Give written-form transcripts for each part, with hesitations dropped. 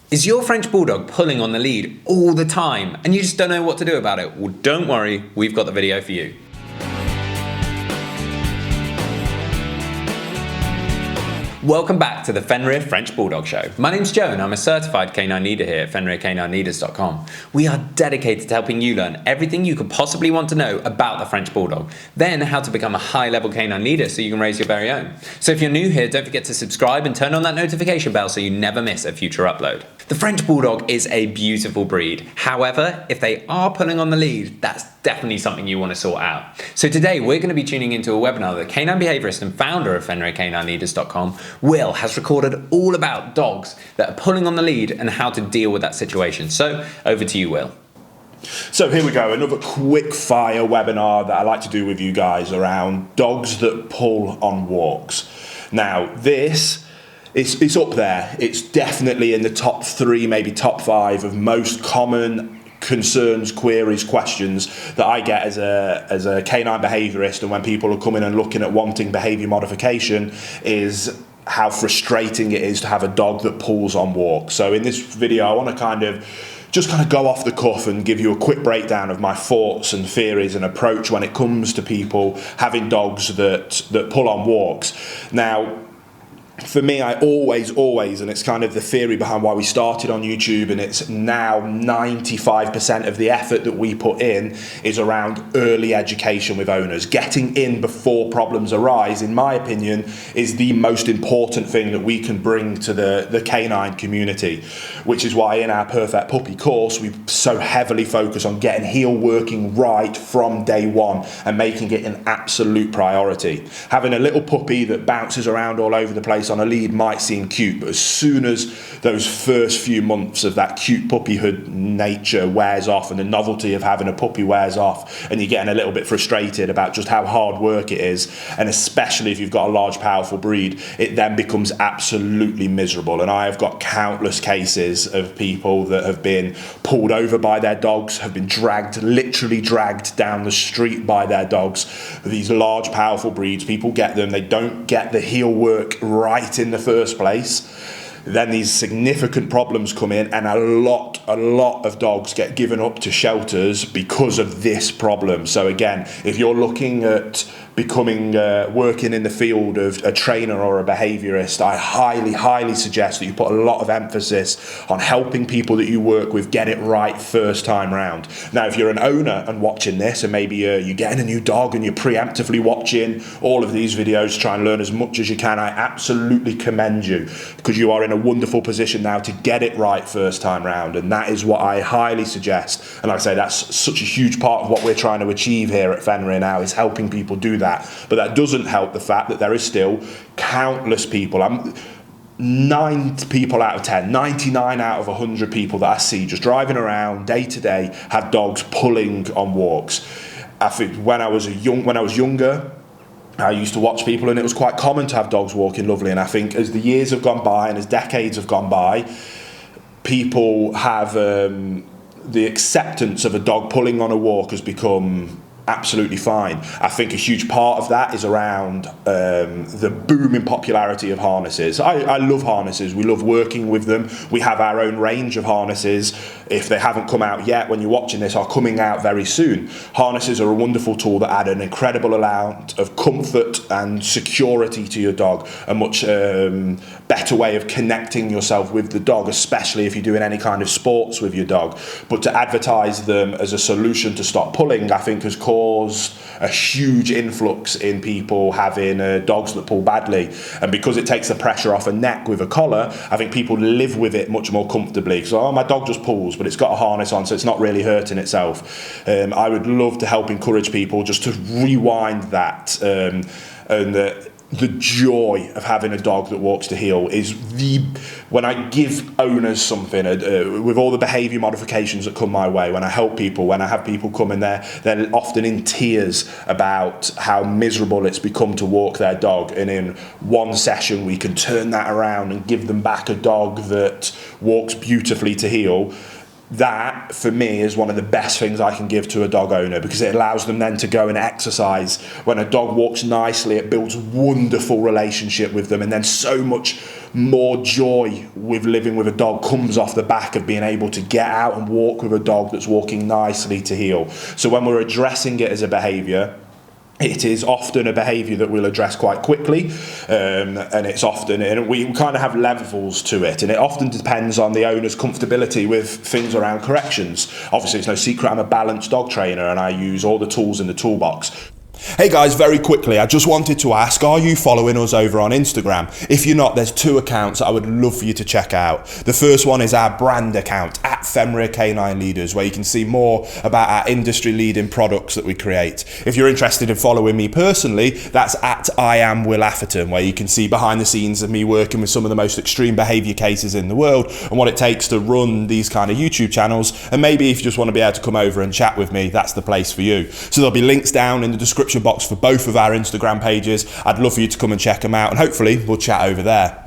Is your French Bulldog pulling on the lead all the time and you just don't know what to do about it? Well, don't worry, we've got the video for you. Welcome back to the Fenrir French Bulldog Show. My name's Joe and I'm a certified canine leader here at FenrirCanineLeaders.com. We are dedicated to helping you learn everything you could possibly want to know about the French Bulldog, then how to become a high-level canine leader so you can raise your very own. So if you're new here, don't forget to subscribe and turn on that notification bell so you never miss a future upload. The French Bulldog is a beautiful breed. However, if they are pulling on the lead, that's definitely something you want to sort out. So today we're going to be tuning into a webinar that canine behaviorist and founder of FenrirCanineLeaders.com, Will, has recorded all about dogs that are pulling on the lead and how to deal with that situation. So over to you, Will. So here we go, another quick fire webinar that I like to do with you guys around dogs that pull on walks. Now this, it's up there. It's definitely in the top 3, maybe top 5 of most common concerns, queries, questions that I get as a canine behaviorist, and when people are coming and looking at wanting behavior modification, is how frustrating it is to have a dog that pulls on walks. So in this video I want to just go off the cuff and give you a quick breakdown of my thoughts and theories and approach when it comes to people having dogs that pull on walks. Now, for me, I always, and it's kind of the theory behind why we started on YouTube, and it's now 95% of the effort that we put in is around early education with owners. Getting in before problems arise, in my opinion, is the most important thing that we can bring to the canine community, which is why in our Perfect Puppy course, we so heavily focus on getting heel working right from day one and making it an absolute priority. Having a little puppy that bounces around all over the place on a lead might seem cute, but as soon as those first few months of that cute puppyhood nature wears off and the novelty of having a puppy wears off and you're getting a little bit frustrated about just how hard work it is, and especially if you've got a large powerful breed, it then becomes absolutely miserable. And I have got countless cases of people that have been pulled over by their dogs, have been literally dragged down the street by their dogs. These large powerful breeds, people get them, they don't get the heel work right in the first place, then these significant problems come in, and a lot of dogs get given up to shelters because of this problem. So again, if you're looking at becoming working in the field of a trainer or a behaviorist, I highly suggest that you put a lot of emphasis on helping people that you work with get it right first time round. Now, if you're an owner and watching this, and maybe you're getting a new dog and you're preemptively watching all of these videos to try and learn as much as you can, I absolutely commend you, because you are in a wonderful position now to get it right first time round, and that is what I highly suggest. And like I say, that's such a huge part of what we're trying to achieve here at Fenrir now, is helping people do that. But that doesn't help the fact that there is still countless people, 9 people out of 10, 99 out of 100 people that I see just driving around day to day have dogs pulling on walks. I think when I was younger, I used to watch people and it was quite common to have dogs walking lovely, and I think as the years have gone by and as decades have gone by, people have the acceptance of a dog pulling on a walk has become absolutely fine. I think a huge part of that is around the booming popularity of harnesses. I love harnesses. We love working with them. We have our own range of harnesses. If they haven't come out yet, when you're watching this, are coming out very soon. Harnesses are a wonderful tool that add an incredible amount of comfort and security to your dog, a much better way of connecting yourself with the dog, especially if you're doing any kind of sports with your dog. But to advertise them as a solution to stop pulling, I think has caused a huge influx in people having dogs that pull badly, and because it takes the pressure off a neck with a collar, I think people live with it much more comfortably. So my dog just pulls, but it's got a harness on, so it's not really hurting itself. I would love to help encourage people just to rewind that, and the joy of having a dog that walks to heel is when I give owners something, with all the behaviour modifications that come my way, when I help people, when I have people come in there, they're often in tears about how miserable it's become to walk their dog, and in one session we can turn that around and give them back a dog that walks beautifully to heel. that for me is one of the best things I can give to a dog owner, because it allows them then to go and exercise. When a dog walks nicely, it builds wonderful relationship with them, and then so much more joy with living with a dog comes off the back of being able to get out and walk with a dog that's walking nicely to heel. So when we're addressing it as a behaviour, it is often a behaviour that we'll address quite quickly, and it's often, and we kind of have levels to it, and it often depends on the owner's comfortability with things around corrections. Obviously, it's no secret I'm a balanced dog trainer, and I use all the tools in the toolbox. Hey guys, very quickly, I just wanted to ask, are you following us over on Instagram? If you're not, there's 2 accounts that I would love for you to check out. The first one is our brand account, at Fenrir Canine Leaders, where you can see more about our industry-leading products that we create. If you're interested in following me personally, that's at I am Will Atherton, where you can see behind the scenes of me working with some of the most extreme behaviour cases in the world and what it takes to run these kind of YouTube channels. And maybe if you just want to be able to come over and chat with me, that's the place for you. So there'll be links down in the description box for both of our Instagram pages. I'd love for you to come and check them out, and hopefully we'll chat over there.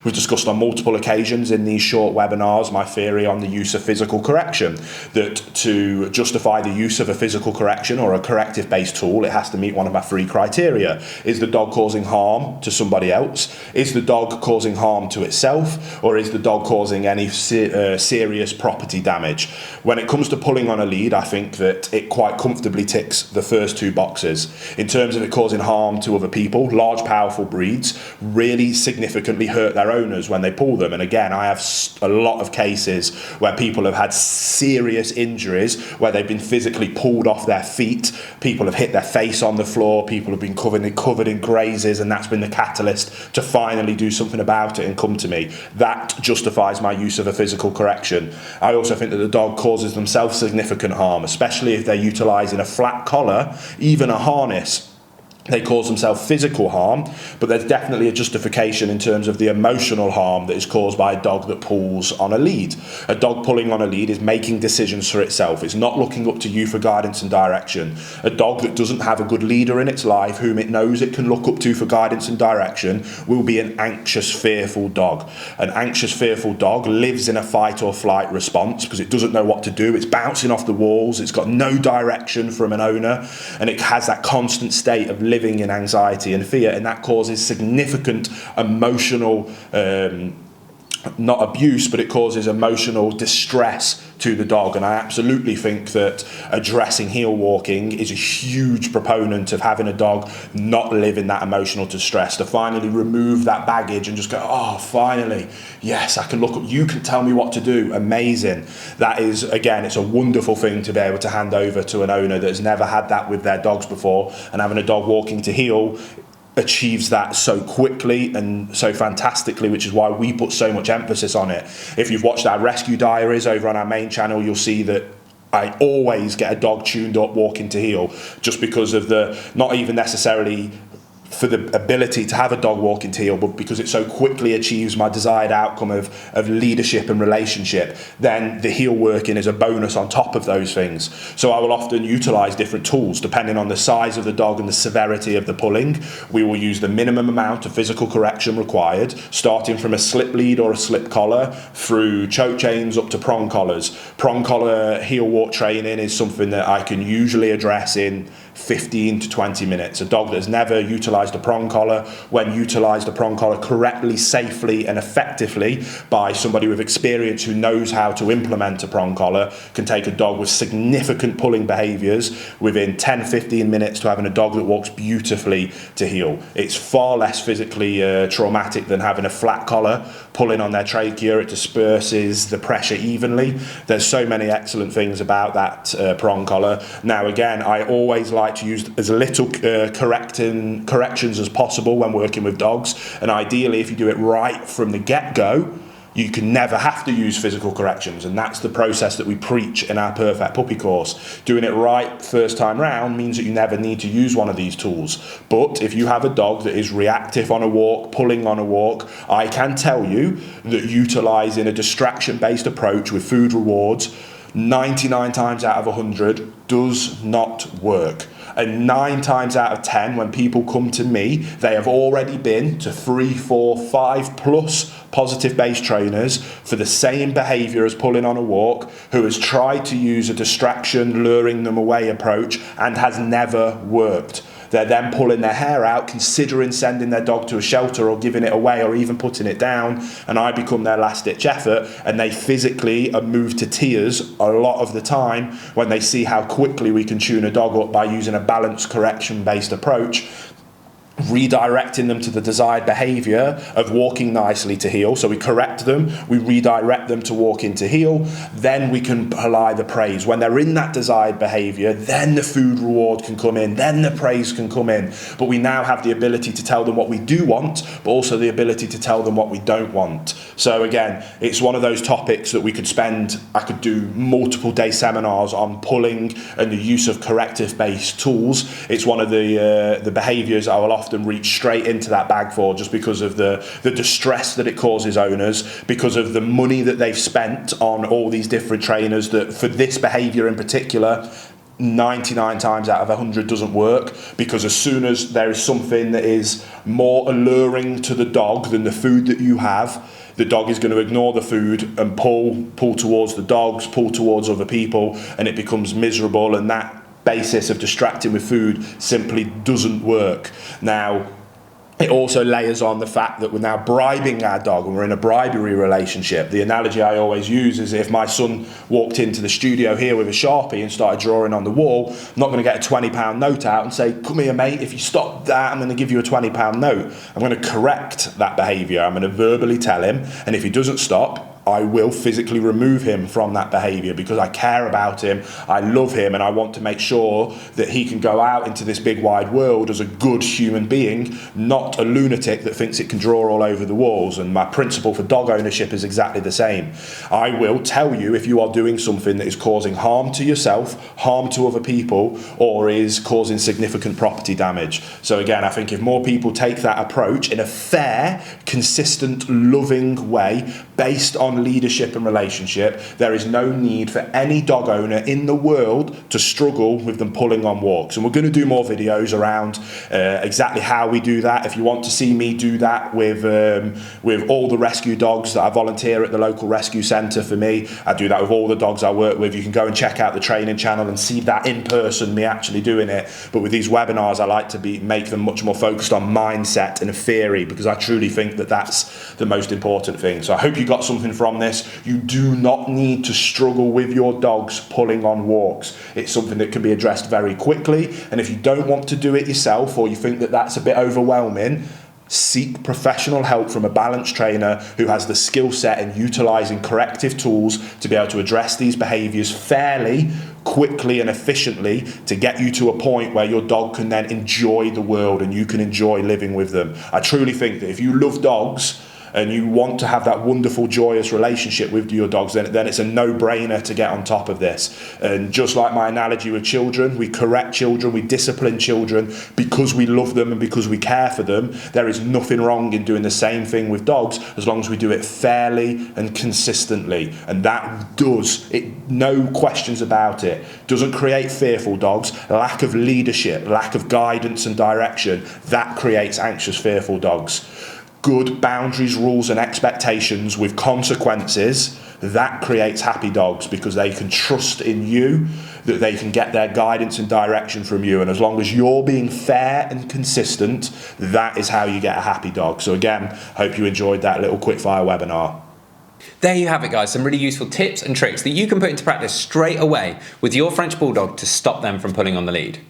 We've discussed on multiple occasions in these short webinars my theory on the use of physical correction, that to justify the use of a physical correction or a corrective-based tool, it has to meet one of our 3 criteria. Is the dog causing harm to somebody else? Is the dog causing harm to itself? Or is the dog causing any serious property damage? When it comes to pulling on a lead, I think that it quite comfortably ticks the first 2 boxes. In terms of it causing harm to other people, large, powerful breeds really significantly hurt their owners when they pull them. And again, I have a lot of cases where people have had serious injuries, where they've been physically pulled off their feet, people have hit their face on the floor, people have been covered in grazes, and that's been the catalyst to finally do something about it and come to me. That justifies my use of a physical correction. I also think that the dog causes themselves significant harm, especially if they're utilising a flat collar, even a harness. They cause themselves physical harm, but there's definitely a justification in terms of the emotional harm that is caused by a dog that pulls on a lead. A dog pulling on a lead is making decisions for itself. It's not looking up to you for guidance and direction. A dog that doesn't have a good leader in its life, whom it knows it can look up to for guidance and direction, will be an anxious, fearful dog. An anxious, fearful dog lives in a fight or flight response because it doesn't know what to do. It's bouncing off the walls. It's got no direction from an owner, and it has that constant state of living in anxiety and fear, and that causes significant emotional not abuse, but it causes emotional distress to the dog. And I absolutely think that addressing heel walking is a huge proponent of having a dog not live in that emotional distress, to finally remove that baggage and just go, oh, finally, yes, I can look up, you can tell me what to do. Amazing. That is, again, it's a wonderful thing to be able to hand over to an owner that has never had that with their dogs before, and having a dog walking to heel achieves that so quickly and so fantastically, which is why we put so much emphasis on it. If you've watched our rescue diaries over on our main channel, you'll see that I always get a dog tuned up walking to heel, just because of the, not even necessarily for the ability to have a dog walking to heel, but because it so quickly achieves my desired outcome of leadership and relationship, then the heel working is a bonus on top of those things. So I will often utilize different tools depending on the size of the dog and the severity of the pulling. We will use the minimum amount of physical correction required, starting from a slip lead or a slip collar through choke chains up to prong collars. Prong collar heel walk training is something that I can usually address in 15 to 20 minutes. A dog that has never utilized a prong collar, when utilized a prong collar correctly, safely and effectively by somebody with experience who knows how to implement a prong collar, can take a dog with significant pulling behaviors within 10-15 minutes to having a dog that walks beautifully to heel. It's far less physically traumatic than having a flat collar pulling on their trachea. It disperses the pressure evenly. There's so many excellent things about that prong collar. Now again, I always like to use as little corrections as possible when working with dogs, and ideally if you do it right from the get-go, you can never have to use physical corrections, and that's the process that we preach in our Perfect Puppy course. Doing it right first time round means that you never need to use one of these tools. But if you have a dog that is reactive on a walk, pulling on a walk, I can tell you that utilising a distraction-based approach with food rewards 99 times out of 100 does not work. And 9 times out of 10, when people come to me, they have already been to 3, 4, 5 plus positive-based trainers for the same behaviour as pulling on a walk, who has tried to use a distraction, luring them away approach and has never worked. They're then pulling their hair out, considering sending their dog to a shelter or giving it away or even putting it down, and I become their last-ditch effort, and they physically are moved to tears a lot of the time when they see how quickly we can tune a dog up by using a balance correction-based approach, redirecting them to the desired behaviour of walking nicely to heel. So we correct them, we redirect them to walk into heel, then we can apply the praise. When they're in that desired behaviour, then the food reward can come in, then the praise can come in. But we now have the ability to tell them what we do want, but also the ability to tell them what we don't want. So again, it's one of those topics that I could do multiple day seminars on pulling and the use of corrective-based tools. It's one of the behaviours I will often reach straight into that bag for, just because of the distress that it causes owners, because of the money that they've spent on all these different trainers that for this behaviour in particular 99 times out of 100 doesn't work, because as soon as there is something that is more alluring to the dog than the food that you have, the dog is going to ignore the food and pull towards the dogs, pull towards other people, and it becomes miserable, and that basis of distracting with food simply doesn't work. Now, it also layers on the fact that we're now bribing our dog and we're in a bribery relationship. The analogy I always use is if my son walked into the studio here with a Sharpie and started drawing on the wall, I'm not going to get a £20 note out and say, come here mate, if you stop that I'm going to give you a £20 note. I'm going to correct that behaviour. I'm going to verbally tell him, and if he doesn't stop, I will physically remove him from that behaviour, because I care about him, I love him, and I want to make sure that he can go out into this big wide world as a good human being, not a lunatic that thinks it can draw all over the walls. And my principle for dog ownership is exactly the same. I will tell you if you are doing something that is causing harm to yourself, harm to other people, or is causing significant property damage. So again, I think if more people take that approach in a fair, consistent, loving way, based on leadership and relationship, there is no need for any dog owner in the world to struggle with them pulling on walks. And we're going to do more videos around exactly how we do that. If you want to see me do that with all the rescue dogs that I volunteer at the local rescue centre for me, I do that with all the dogs I work with. You can go and check out the training channel and see that in person, me actually doing it. But with these webinars, I like to make them much more focused on mindset and theory, because I truly think that that's the most important thing. So I hope you got something from this. You do not need to struggle with your dogs pulling on walks. It's something that can be addressed very quickly, and if you don't want to do it yourself, or you think that that's a bit overwhelming, seek professional help from a balance trainer who has the skill set in utilising corrective tools to be able to address these behaviours fairly, quickly and efficiently, to get you to a point where your dog can then enjoy the world and you can enjoy living with them. I truly think that if you love dogs and you want to have that wonderful, joyous relationship with your dogs, then it's a no-brainer to get on top of this. And just like my analogy with children, we correct children, we discipline children because we love them and because we care for them. There is nothing wrong in doing the same thing with dogs, as long as we do it fairly and consistently. And that does, no questions about it, doesn't create fearful dogs. Lack of leadership, lack of guidance and direction, that creates anxious, fearful dogs. Good boundaries, rules and expectations with consequences, that creates happy dogs, because they can trust in you, that they can get their guidance and direction from you. And as long as you're being fair and consistent, that is how you get a happy dog. So again, hope you enjoyed that little quickfire webinar. There you have it, guys, some really useful tips and tricks that you can put into practice straight away with your French Bulldog to stop them from pulling on the lead.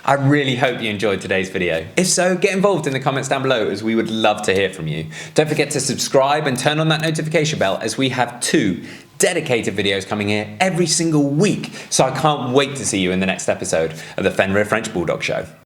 I really hope you enjoyed today's video. If so, get involved in the comments down below, as we would love to hear from you. Don't forget to subscribe and turn on that notification bell, as we have 2 dedicated videos coming here every single week. So I can't wait to see you in the next episode of the Fenrir French Bulldog Show.